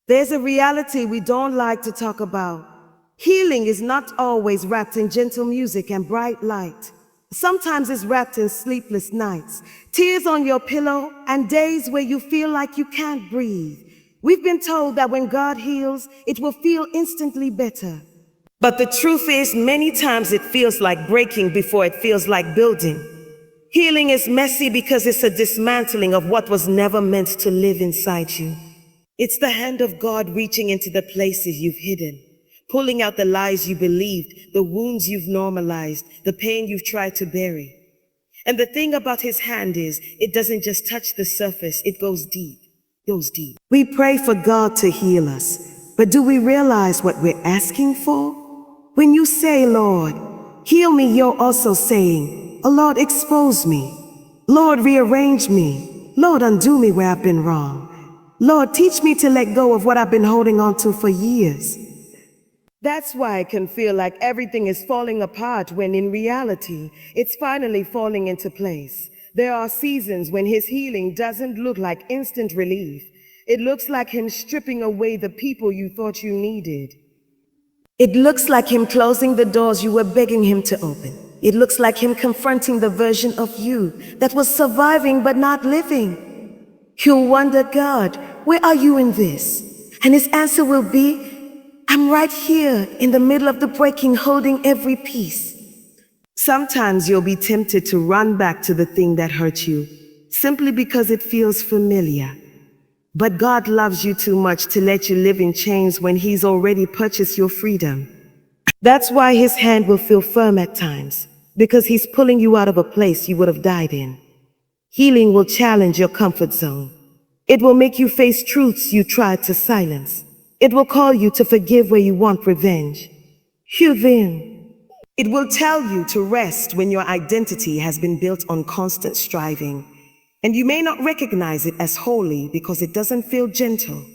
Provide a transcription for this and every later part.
There's a reality we don't like to talk about. Healing is not always wrapped in gentle music and bright light. Sometimes it's wrapped in sleepless nights, tears on your pillow, and days where you feel like you can't breathe. We've been told that when God heals, it will feel instantly better. But the truth is, many times it feels like breaking before it feels like building. Healing is messy because it's a dismantling of what was never meant to live inside you. It's the hand of God reaching into the places you've hidden, pulling out the lies you believed, the wounds you've normalized, the pain you've tried to bury. And the thing about his hand is, it doesn't just touch the surface, it goes deep, goes deep. We pray for God to heal us, but do we realize what we're asking for? When you say, Lord, heal me, you're also saying, oh Lord, expose me. Lord, rearrange me. Lord, undo me where I've been wrong. Lord, teach me to let go of what I've been holding on to for years. That's why it can feel like everything is falling apart when in reality, it's finally falling into place. There are seasons when his healing doesn't look like instant relief. It looks like him stripping away the people you thought you needed. It looks like him closing the doors you were begging him to open. It looks like him confronting the version of you that was surviving but not living. You'll wonder, God, where are you in this? And his answer will be, I'm right here in the middle of the breaking, holding every piece. Sometimes you'll be tempted to run back to the thing that hurt you, simply because it feels familiar. But God loves you too much to let you live in chains when he's already purchased your freedom. That's why his hand will feel firm at times, because he's pulling you out of a place you would have died in. Healing will challenge your comfort zone. It will make you face truths you tried to silence. It will call you to forgive where you want revenge. It will tell you to rest when your identity has been built on constant striving. And you may not recognize it as holy because it doesn't feel gentle.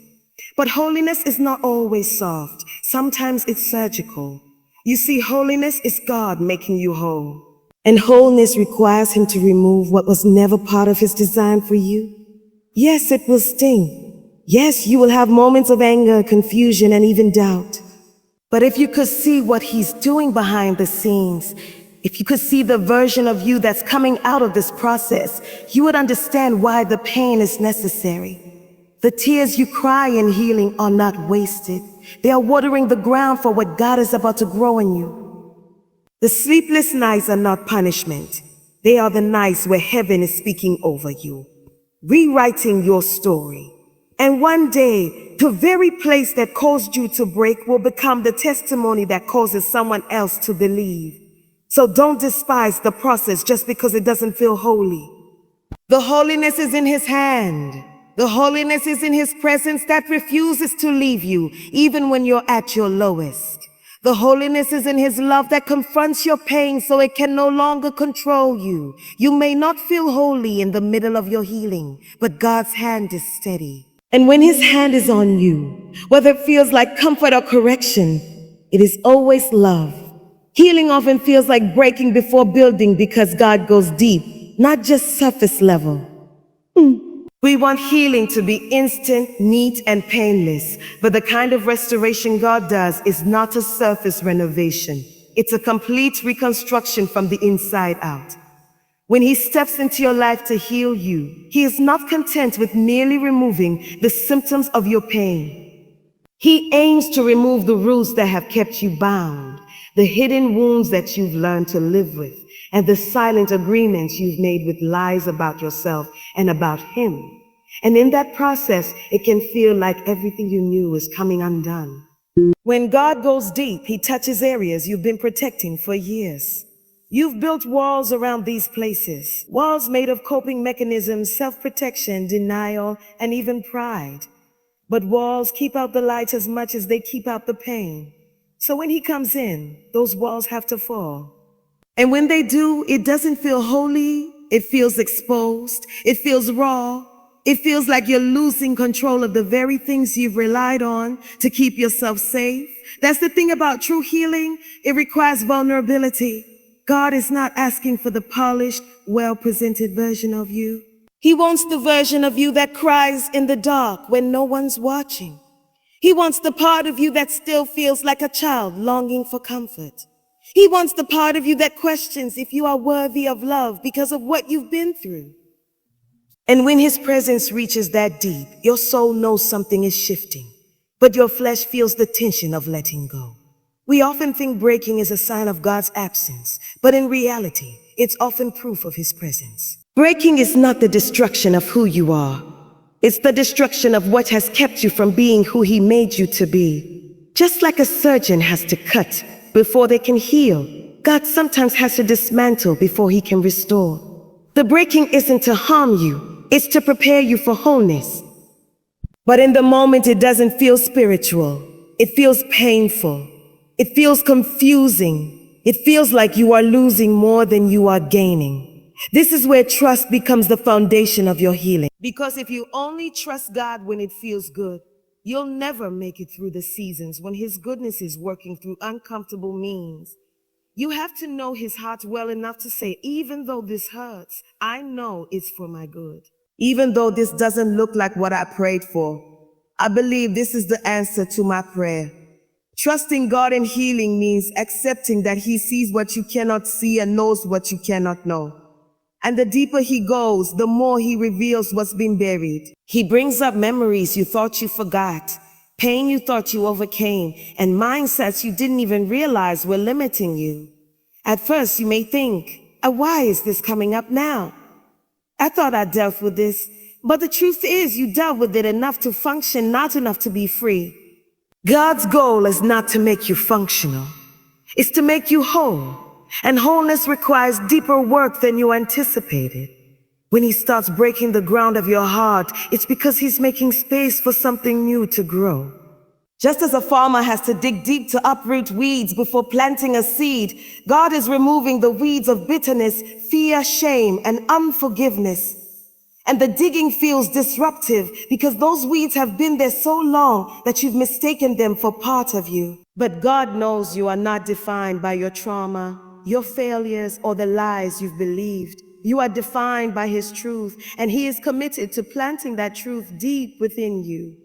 But holiness is not always soft. Sometimes it's surgical. You see, holiness is God making you whole. And wholeness requires him to remove what was never part of his design for you. Yes, it will sting. Yes, you will have moments of anger, confusion, and even doubt. But if you could see what he's doing behind the scenes, if you could see the version of you that's coming out of this process, you would understand why the pain is necessary. The tears you cry in healing are not wasted. They are watering the ground for what God is about to grow in you. The sleepless nights are not punishment. They are the nights where heaven is speaking over you, rewriting your story. And one day, the very place that caused you to break will become the testimony that causes someone else to believe. So don't despise the process just because it doesn't feel holy. The holiness is in his hand. The holiness is in his presence that refuses to leave you, even when you're at your lowest. The holiness is in his love that confronts your pain so it can no longer control you. You may not feel holy in the middle of your healing, but God's hand is steady. And when his hand is on you, whether it feels like comfort or correction, it is always love. Healing often feels like breaking before building because God goes deep, not just surface level. We want healing to be instant, neat, and painless, but the kind of restoration God does is not a surface renovation. It's a complete reconstruction from the inside out. When he steps into your life to heal you, he is not content with merely removing the symptoms of your pain. He aims to remove the roots that have kept you bound, the hidden wounds that you've learned to live with, and the silent agreements you've made with lies about yourself and about him. And in that process, it can feel like everything you knew is coming undone. When God goes deep, he touches areas you've been protecting for years. You've built walls around these places, walls made of coping mechanisms, self-protection, denial, and even pride. But walls keep out the light as much as they keep out the pain. So when he comes in, those walls have to fall. And when they do, it doesn't feel holy. It feels exposed. It feels raw. It feels like you're losing control of the very things you've relied on to keep yourself safe. That's the thing about true healing. It requires vulnerability. God is not asking for the polished, well-presented version of you. He wants the version of you that cries in the dark when no one's watching. He wants the part of you that still feels like a child longing for comfort. He wants the part of you that questions if you are worthy of love because of what you've been through. And when his presence reaches that deep, your soul knows something is shifting, but your flesh feels the tension of letting go. We often think breaking is a sign of God's absence, but in reality, it's often proof of his presence. Breaking is not the destruction of who you are. It's the destruction of what has kept you from being who he made you to be. Just like a surgeon has to cut before they can heal, God sometimes has to dismantle before he can restore. The breaking isn't to harm you, it's to prepare you for wholeness. But in the moment, it doesn't feel spiritual. It feels painful. It feels confusing. It feels like you are losing more than you are gaining. This is where trust becomes the foundation of your healing. Because if you only trust God when it feels good, you'll never make it through the seasons when his goodness is working through uncomfortable means. You have to know his heart well enough to say, even though this hurts, I know it's for my good. Even though this doesn't look like what I prayed for, I believe this is the answer to my prayer. Trusting God in healing means accepting that he sees what you cannot see and knows what you cannot know. And the deeper he goes, the more he reveals what's been buried. He brings up memories you thought you forgot, pain you thought you overcame, and mindsets you didn't even realize were limiting you. At first, you may think, why is this coming up now? I thought I dealt with this, but the truth is you dealt with it enough to function, not enough to be free. God's goal is not to make you functional. It's to make you whole. And wholeness requires deeper work than you anticipated. When he starts breaking the ground of your heart, it's because he's making space for something new to grow. Just as a farmer has to dig deep to uproot weeds before planting a seed, God is removing the weeds of bitterness, fear, shame, and unforgiveness. And the digging feels disruptive because those weeds have been there so long that you've mistaken them for part of you. But God knows you are not defined by your trauma, your failures, or the lies you've believed. You are defined by his truth, and he is committed to planting that truth deep within you.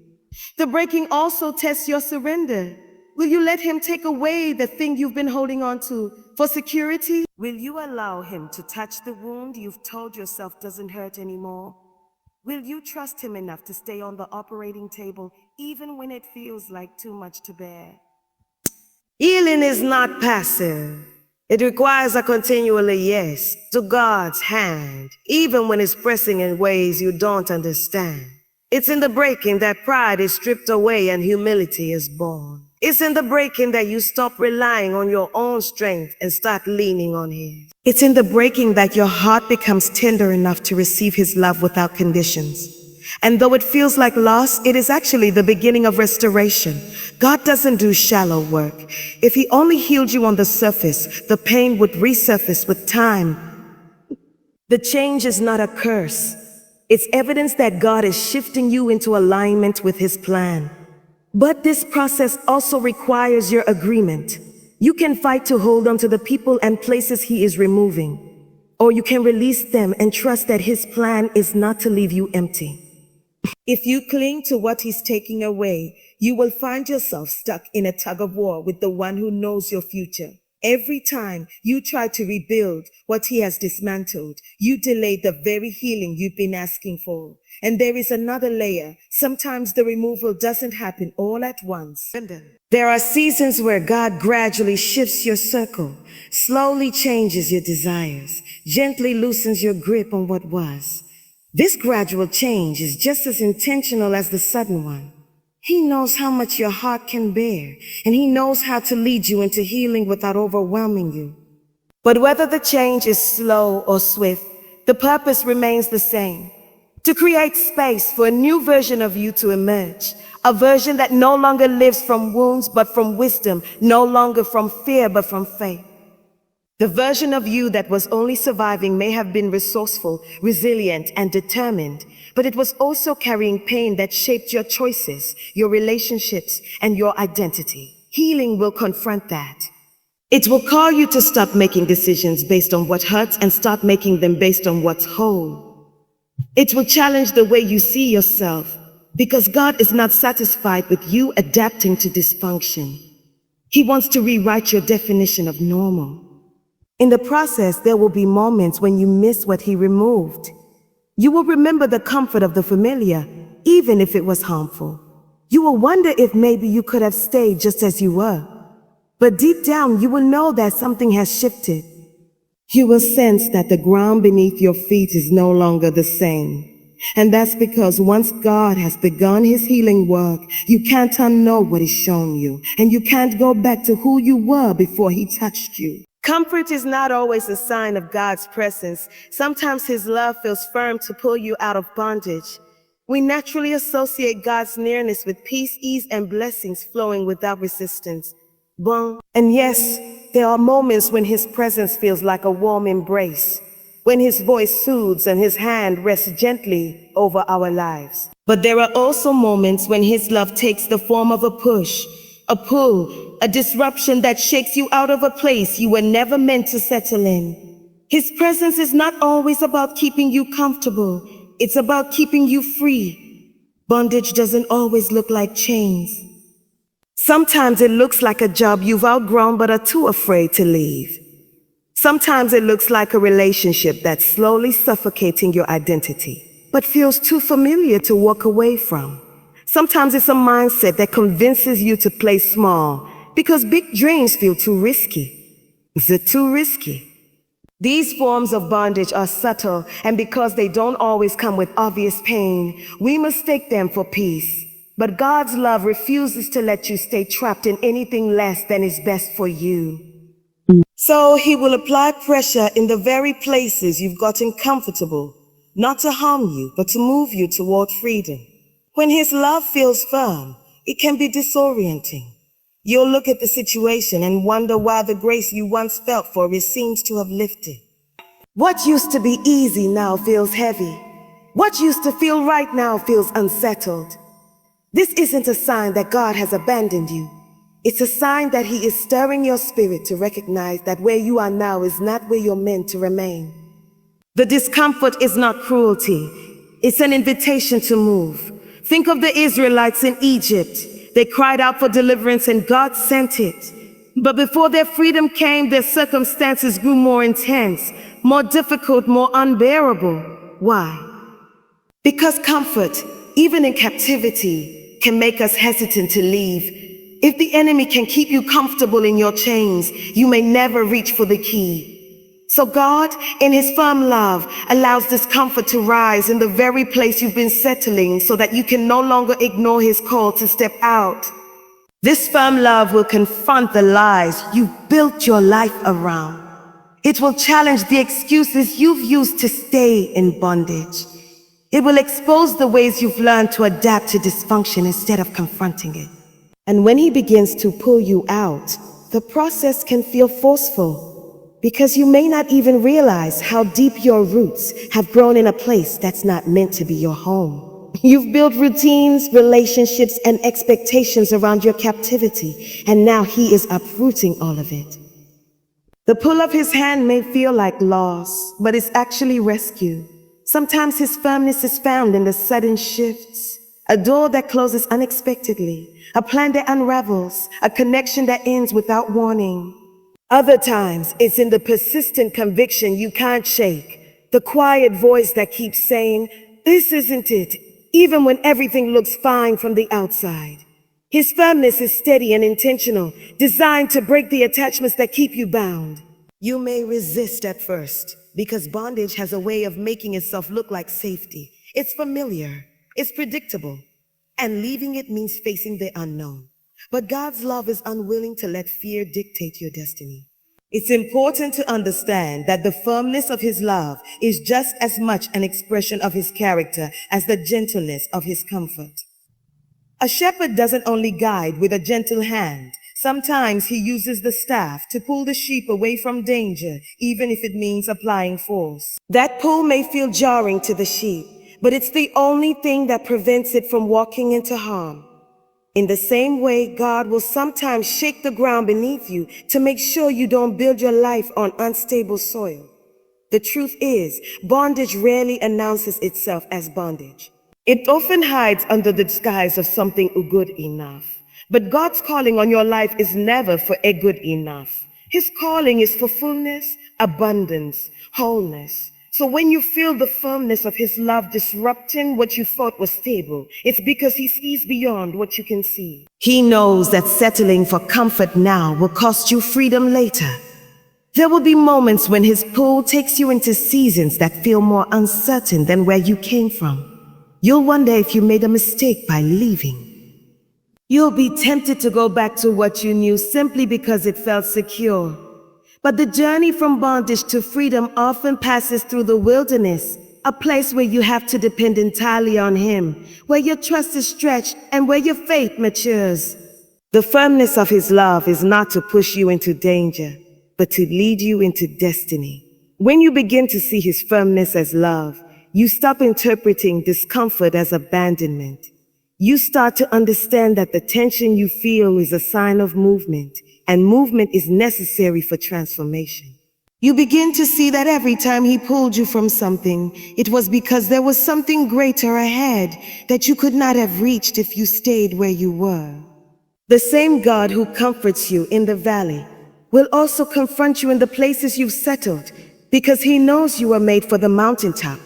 The breaking also tests your surrender. Will you let him take away the thing you've been holding on to for security? Will you allow him to touch the wound you've told yourself doesn't hurt anymore? Will you trust him enough to stay on the operating table even when it feels like too much to bear? Healing is not passive. It requires a continual yes to God's hand, even when it's pressing in ways you don't understand. It's in the breaking that pride is stripped away and humility is born. It's in the breaking that you stop relying on your own strength and start leaning on his. It's in the breaking that your heart becomes tender enough to receive his love without conditions. And though it feels like loss, it is actually the beginning of restoration. God doesn't do shallow work. If he only healed you on the surface, the pain would resurface with time. The change is not a curse. It's evidence that God is shifting you into alignment with his plan. But this process also requires your agreement. You can fight to hold on to the people and places he is removing, or you can release them and trust that his plan is not to leave you empty. If you cling to what he's taking away, you will find yourself stuck in a tug of war with the one who knows your future. Every time you try to rebuild what he has dismantled, you delay the very healing you've been asking for. And there is another layer. Sometimes the removal doesn't happen all at once. There are seasons where God gradually shifts your circle, slowly changes your desires, gently loosens your grip on what was. This gradual change is just as intentional as the sudden one. He knows how much your heart can bear, and he knows how to lead you into healing without overwhelming you. But whether the change is slow or swift, the purpose remains the same: to create space for a new version of you to emerge, a version that no longer lives from wounds but from wisdom, no longer from fear but from faith. The version of you that was only surviving may have been resourceful, resilient, and determined, but it was also carrying pain that shaped your choices, your relationships, and your identity. Healing will confront that. It will call you to stop making decisions based on what hurts and start making them based on what's whole. It will challenge the way you see yourself. Because God is not satisfied with you adapting to dysfunction. He wants to rewrite your definition of normal. In the process, there will be moments when you miss what He removed. You will remember the comfort of the familiar, even if it was harmful. You will wonder if maybe you could have stayed just as you were. But deep down, you will know that something has shifted. You will sense that the ground beneath your feet is no longer the same. And that's because once God has begun His healing work, you can't unknow what He's shown you, and you can't go back to who you were before He touched you. Comfort is not always a sign of God's presence. Sometimes His love feels firm to pull you out of bondage. We naturally associate God's nearness with peace, ease, and blessings flowing without resistance. Bon. And yes, there are moments when His presence feels like a warm embrace, when His voice soothes and His hand rests gently over our lives. But there are also moments when His love takes the form of a push, a pull, a disruption that shakes you out of a place you were never meant to settle in. His presence is not always about keeping you comfortable. It's about keeping you free. Bondage doesn't always look like chains. Sometimes it looks like a job you've outgrown but are too afraid to leave. Sometimes it looks like a relationship that's slowly suffocating your identity, but feels too familiar to walk away from. Sometimes it's a mindset that convinces you to play small because big dreams feel too risky. Is it too risky? These forms of bondage are subtle, and because they don't always come with obvious pain, we mistake them for peace. But God's love refuses to let you stay trapped in anything less than is best for you. So He will apply pressure in the very places you've gotten comfortable, not to harm you, but to move you toward freedom. When His love feels firm, it can be disorienting. You'll look at the situation and wonder why the grace you once felt for it seems to have lifted. What used to be easy now feels heavy. What used to feel right now feels unsettled. This isn't a sign that God has abandoned you. It's a sign that He is stirring your spirit to recognize that where you are now is not where you're meant to remain. The discomfort is not cruelty. It's an invitation to move. Think of the Israelites in Egypt. They cried out for deliverance and God sent it. But before their freedom came, their circumstances grew more intense, more difficult, more unbearable. Why? Because comfort, even in captivity, can make us hesitant to leave. If the enemy can keep you comfortable in your chains, you may never reach for the key. So God, in His firm love, allows discomfort to rise in the very place you've been settling so that you can no longer ignore His call to step out. This firm love will confront the lies you've built your life around. It will challenge the excuses you've used to stay in bondage. It will expose the ways you've learned to adapt to dysfunction instead of confronting it. And when He begins to pull you out, the process can feel forceful, because you may not even realize how deep your roots have grown in a place that's not meant to be your home. You've built routines, relationships, and expectations around your captivity, and now He is uprooting all of it. The pull of His hand may feel like loss, but it's actually rescue. Sometimes His firmness is found in the sudden shifts, a door that closes unexpectedly, a plan that unravels, a connection that ends without warning. Other times, it's in the persistent conviction you can't shake, the quiet voice that keeps saying, "This isn't it," even when everything looks fine from the outside. His firmness is steady and intentional, designed to break the attachments that keep you bound. You may resist at first, because bondage has a way of making itself look like safety. It's familiar, it's predictable, and leaving it means facing the unknown. But God's love is unwilling to let fear dictate your destiny. It's important to understand that the firmness of His love is just as much an expression of His character as the gentleness of His comfort. A shepherd doesn't only guide with a gentle hand. Sometimes he uses the staff to pull the sheep away from danger, even if it means applying force. That pull may feel jarring to the sheep, but it's the only thing that prevents it from walking into harm. In the same way, God will sometimes shake the ground beneath you to make sure you don't build your life on unstable soil. The truth is, bondage rarely announces itself as bondage. It often hides under the disguise of something good enough. But God's calling on your life is never for a good enough. His calling is for fullness, abundance, wholeness. So when you feel the firmness of His love disrupting what you thought was stable, it's because He sees beyond what you can see. He knows that settling for comfort now will cost you freedom later. There will be moments when His pull takes you into seasons that feel more uncertain than where you came from. You'll wonder if you made a mistake by leaving. You'll be tempted to go back to what you knew simply because it felt secure. But the journey from bondage to freedom often passes through the wilderness, a place where you have to depend entirely on Him, where your trust is stretched and where your faith matures. The firmness of His love is not to push you into danger, but to lead you into destiny. When you begin to see His firmness as love, you stop interpreting discomfort as abandonment. You start to understand that the tension you feel is a sign of movement, and movement is necessary for transformation. You begin to see that every time He pulled you from something, it was because there was something greater ahead that you could not have reached if you stayed where you were. The same God who comforts you in the valley will also confront you in the places you've settled, because He knows you are made for the mountaintop.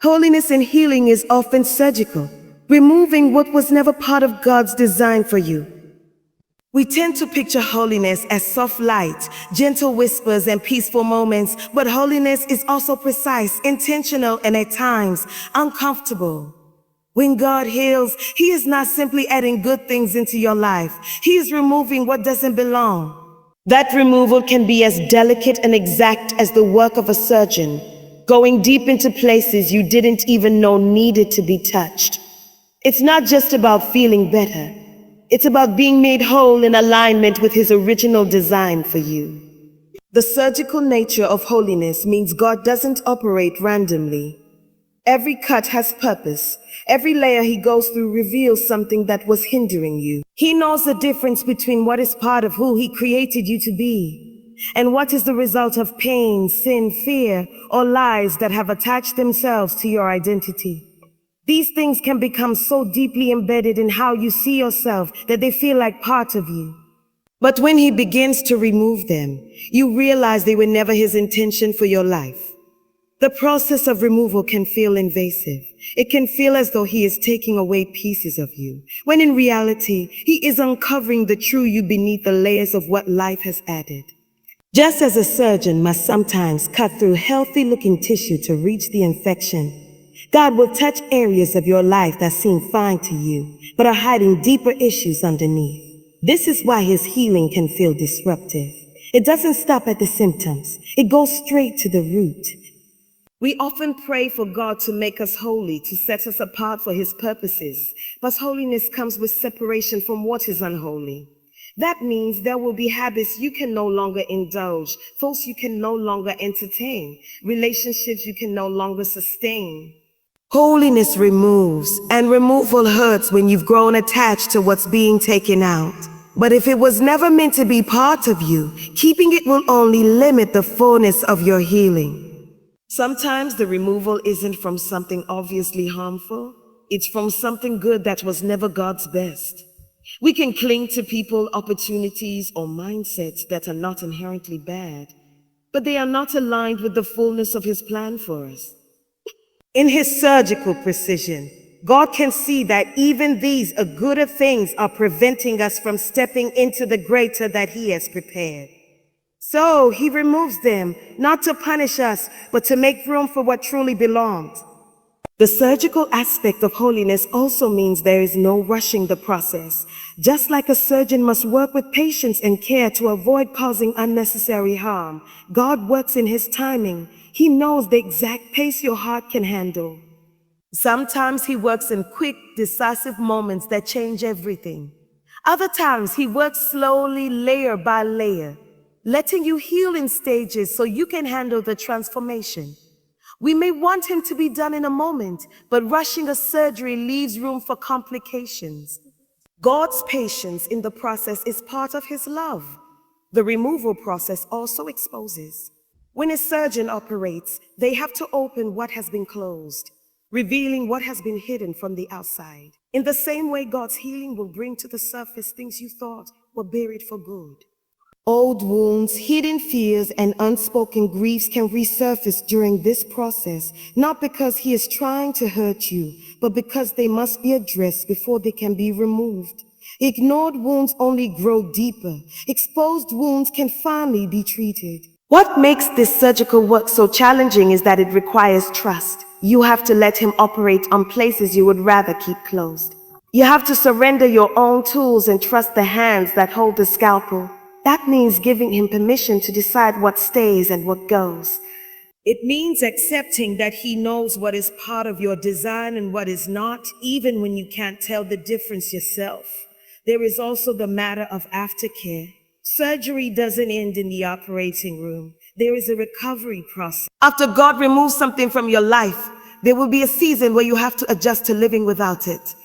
Holiness and healing is often surgical, removing what was never part of God's design for you. We tend to picture holiness as soft light, gentle whispers, and peaceful moments, but holiness is also precise, intentional, and at times uncomfortable. When God heals, He is not simply adding good things into your life. He is removing what doesn't belong. That removal can be as delicate and exact as the work of a surgeon, going deep into places you didn't even know needed to be touched. It's not just about feeling better. It's about being made whole in alignment with His original design for you. The surgical nature of holiness means God doesn't operate randomly. Every cut has purpose. Every layer He goes through reveals something that was hindering you. He knows the difference between what is part of who He created you to be and what is the result of pain, sin, fear, or lies that have attached themselves to your identity. These things can become so deeply embedded in how you see yourself that they feel like part of you. But when He begins to remove them, you realize they were never His intention for your life. The process of removal can feel invasive. It can feel as though He is taking away pieces of you, when in reality, He is uncovering the true you beneath the layers of what life has added. Just as a surgeon must sometimes cut through healthy-looking tissue to reach the infection, God will touch areas of your life that seem fine to you, but are hiding deeper issues underneath. This is why His healing can feel disruptive. It doesn't stop at the symptoms. It goes straight to the root. We often pray for God to make us holy, to set us apart for His purposes. But holiness comes with separation from what is unholy. That means there will be habits you can no longer indulge, thoughts you can no longer entertain, relationships you can no longer sustain. Holiness removes, and removal hurts when you've grown attached to what's being taken out. But if it was never meant to be part of you, keeping it will only limit the fullness of your healing. Sometimes the removal isn't from something obviously harmful. It's from something good that was never God's best. We can cling to people, opportunities, or mindsets that are not inherently bad, but they are not aligned with the fullness of His plan for us. In His surgical precision, God can see that even these gooder things are preventing us from stepping into the greater that He has prepared. So He removes them, not to punish us, but to make room for what truly belongs. The surgical aspect of holiness also means there is no rushing the process. Just like a surgeon must work with patience and care to avoid causing unnecessary harm, God works in His timing. He knows the exact pace your heart can handle. Sometimes He works in quick, decisive moments that change everything. Other times He works slowly, layer by layer, letting you heal in stages so you can handle the transformation. We may want Him to be done in a moment, but rushing a surgery leaves room for complications. God's patience in the process is part of His love. The removal process also exposes. When a surgeon operates, they have to open what has been closed, revealing what has been hidden from the outside. In the same way, God's healing will bring to the surface things you thought were buried for good. Old wounds, hidden fears, and unspoken griefs can resurface during this process, not because He is trying to hurt you, but because they must be addressed before they can be removed. Ignored wounds only grow deeper. Exposed wounds can finally be treated. What makes this surgical work so challenging is that it requires trust. You have to let Him operate on places you would rather keep closed. You have to surrender your own tools and trust the hands that hold the scalpel. That means giving Him permission to decide what stays and what goes. It means accepting that He knows what is part of your design and what is not, even when you can't tell the difference yourself. There is also the matter of aftercare. Surgery doesn't end in the operating room. There is a recovery process. After God removes something from your life, there will be a season where you have to adjust to living without it.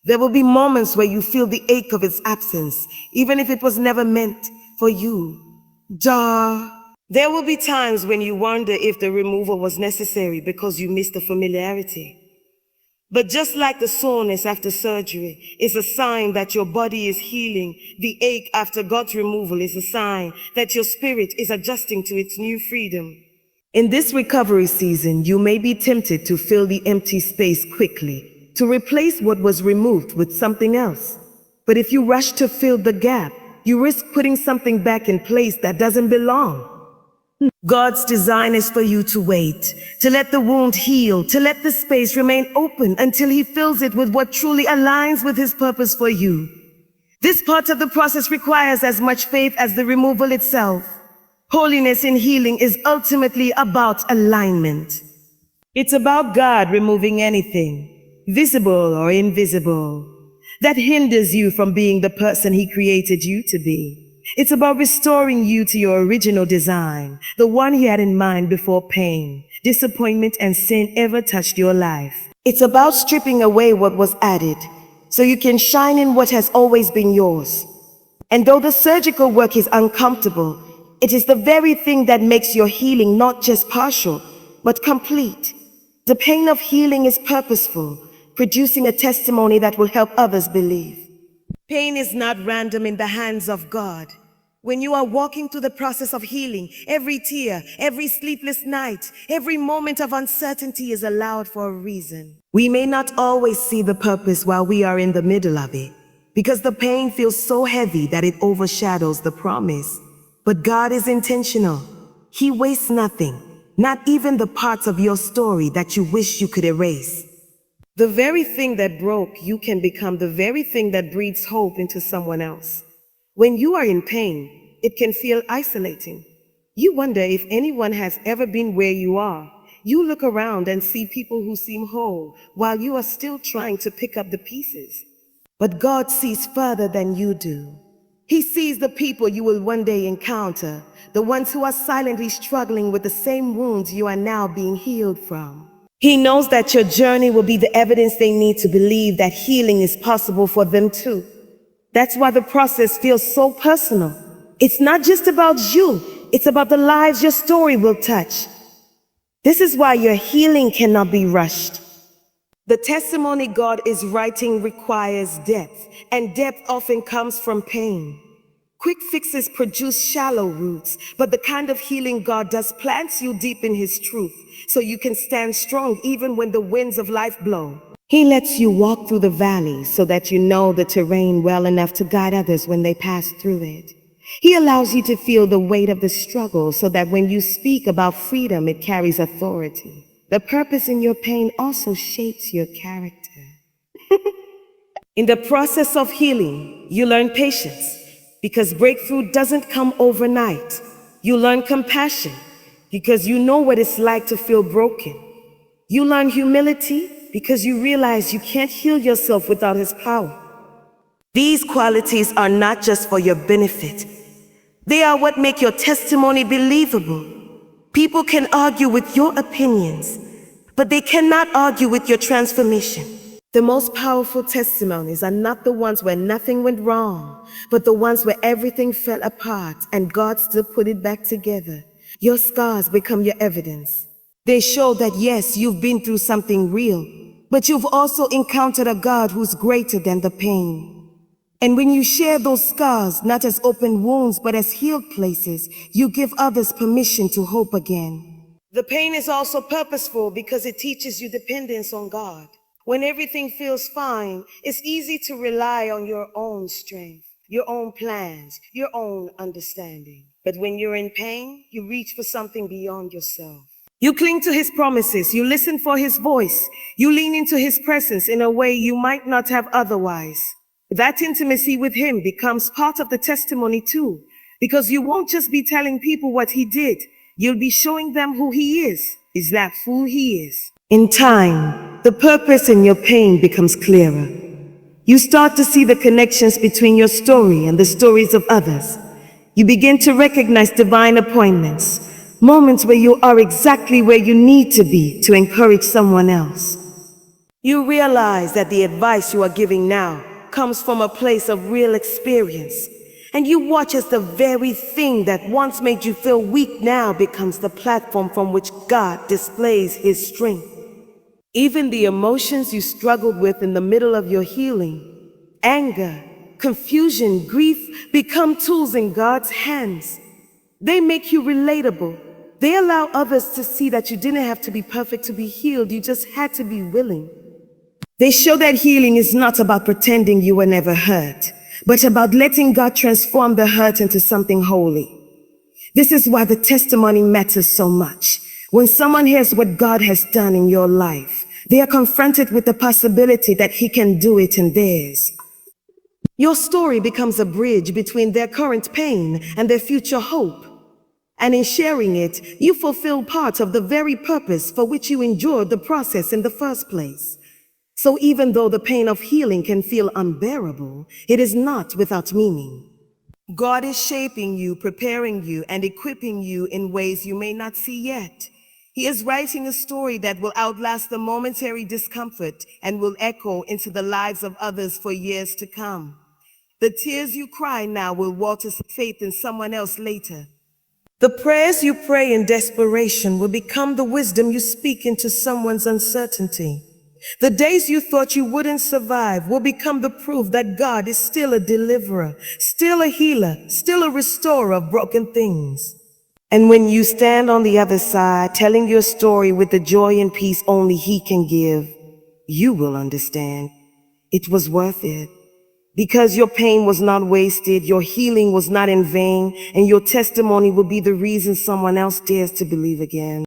There will be moments where you feel the ache of its absence, even if it was never meant for you. There will be times when you wonder if the removal was necessary because you missed the familiarity. But just like the soreness after surgery is a sign that your body is healing, the ache after God's removal is a sign that your spirit is adjusting to its new freedom. In this recovery season, you may be tempted to fill the empty space quickly, to replace what was removed with something else. But if you rush to fill the gap, you risk putting something back in place that doesn't belong. God's design is for you to wait, to let the wound heal, to let the space remain open until He fills it with what truly aligns with His purpose for you. This part of the process requires as much faith as the removal itself. Holiness in healing is ultimately about alignment. It's about God removing anything, visible or invisible, that hinders you from being the person He created you to be. It's about restoring you to your original design, the one He had in mind before pain, disappointment, and sin ever touched your life. It's about stripping away what was added, so you can shine in what has always been yours. And though the surgical work is uncomfortable, it is the very thing that makes your healing not just partial, but complete. The pain of healing is purposeful, producing a testimony that will help others believe. Pain is not random in the hands of God. When you are walking through the process of healing, every tear, every sleepless night, every moment of uncertainty is allowed for a reason. We may not always see the purpose while we are in the middle of it, because the pain feels so heavy that it overshadows the promise. But God is intentional. He wastes nothing, not even the parts of your story that you wish you could erase. The very thing that broke you can become the very thing that breathes hope into someone else. When you are in pain, it can feel isolating. You wonder if anyone has ever been where you are. You look around and see people who seem whole while you are still trying to pick up the pieces. But God sees further than you do. He sees the people you will one day encounter, the ones who are silently struggling with the same wounds you are now being healed from. He knows that your journey will be the evidence they need to believe that healing is possible for them too. That's why the process feels so personal. It's not just about you, it's about the lives your story will touch. This is why your healing cannot be rushed. The testimony God is writing requires depth, and depth often comes from pain. Quick fixes produce shallow roots, but the kind of healing God does plants you deep in His truth, so you can stand strong even when the winds of life blow. He lets you walk through the valleys so that you know the terrain well enough to guide others when they pass through it. He allows you to feel the weight of the struggle so that when you speak about freedom, it carries authority. The purpose in your pain also shapes your character. In the process of healing, you learn patience, because breakthrough doesn't come overnight. You learn compassion, because you know what it's like to feel broken. You learn humility, because you realize you can't heal yourself without His power. These qualities are not just for your benefit. They are what make your testimony believable. People can argue with your opinions, but they cannot argue with your transformation. The most powerful testimonies are not the ones where nothing went wrong, but the ones where everything fell apart and God still put it back together. Your scars become your evidence. They show that yes, you've been through something real, but you've also encountered a God who's greater than the pain. And when you share those scars, not as open wounds, but as healed places, you give others permission to hope again. The pain is also purposeful because it teaches you dependence on God. When everything feels fine, it's easy to rely on your own strength, your own plans, your own understanding. But when you're in pain, you reach for something beyond yourself. You cling to his promises, you listen for his voice, you lean into his presence in a way you might not have otherwise. That intimacy with him becomes part of the testimony too, because you won't just be telling people what he did, you'll be showing them who he is. Is that who he is? In time, the purpose in your pain becomes clearer. You start to see the connections between your story and the stories of others. You begin to recognize divine appointments, moments where you are exactly where you need to be to encourage someone else. You realize that the advice you are giving now comes from a place of real experience, and you watch as the very thing that once made you feel weak now becomes the platform from which God displays his strength. Even the emotions you struggled with in the middle of your healing, anger, confusion, grief, become tools in God's hands. They make you relatable. They allow others to see that you didn't have to be perfect to be healed, you just had to be willing. They show that healing is not about pretending you were never hurt, but about letting God transform the hurt into something holy. This is why the testimony matters so much. When someone hears what God has done in your life, they are confronted with the possibility that he can do it in theirs. Your story becomes a bridge between their current pain and their future hope. And in sharing it, you fulfill part of the very purpose for which you endured the process in the first place. So even though the pain of healing can feel unbearable, it is not without meaning. God is shaping you, preparing you, and equipping you in ways you may not see yet. He is writing a story that will outlast the momentary discomfort and will echo into the lives of others for years to come. The tears you cry now will water faith in someone else later. The prayers you pray in desperation will become the wisdom you speak into someone's uncertainty. The days you thought you wouldn't survive will become the proof that God is still a deliverer, still a healer, still a restorer of broken things. And when you stand on the other side, telling your story with the joy and peace only he can give, you will understand it was worth it. Because your pain was not wasted, your healing was not in vain, and your testimony will be the reason someone else dares to believe again.